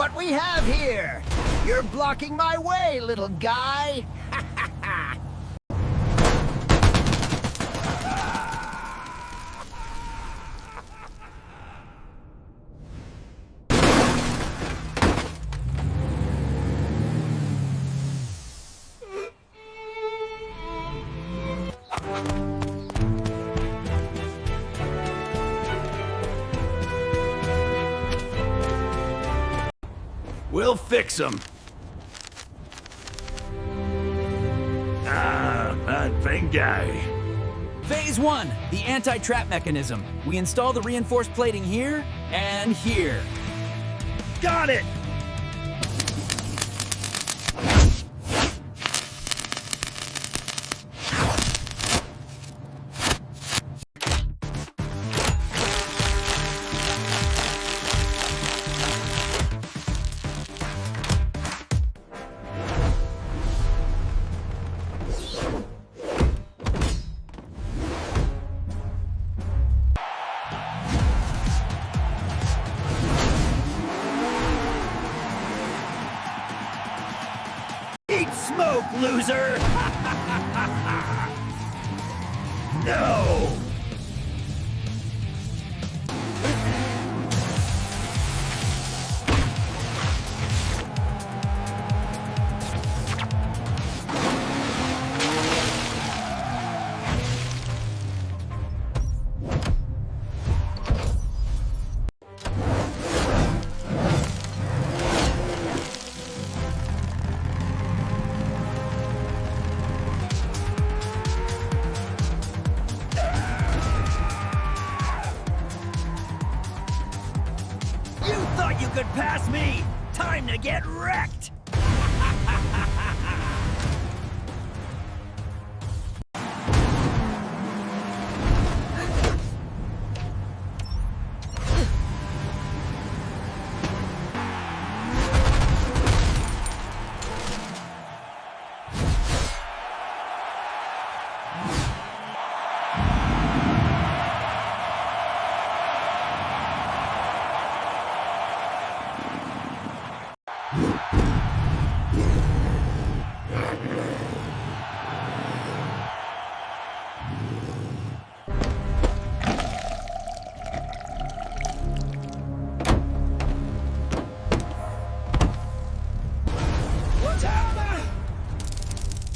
what we have here. You're blocking my way, little guy. We'll fix them. That thing guy. Phase 1, the anti-trap mechanism. We install the reinforced plating here and here. Got it! Eat smoke, loser! No! Thought you could pass me? Time to get wrecked!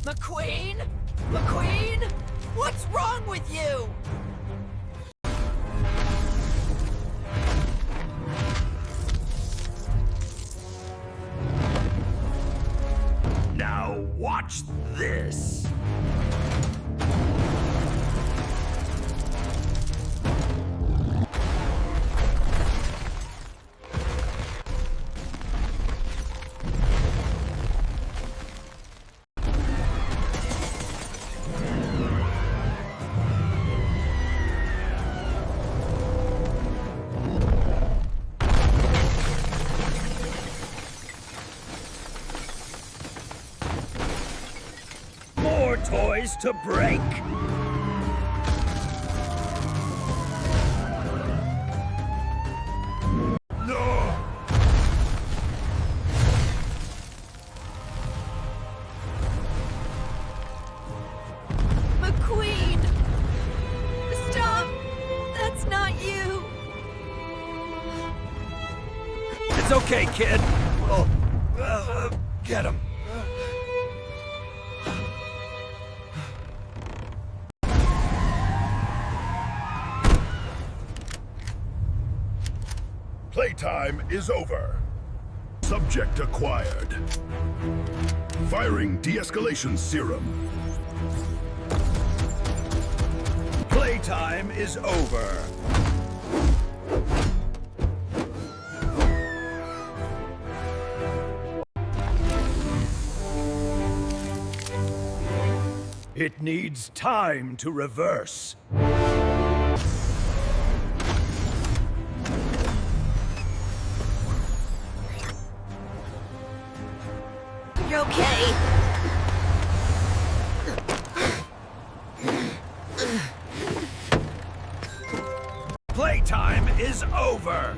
McQueen? McQueen? What's wrong with you? Now watch this! More toys to break! No! McQueen! Stop! That's not you! It's okay, kid! Oh, get him! Playtime is over. Subject acquired. Firing de-escalation serum. Playtime is over. It needs time to reverse. You're okay. Playtime is over.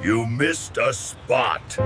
You missed a spot.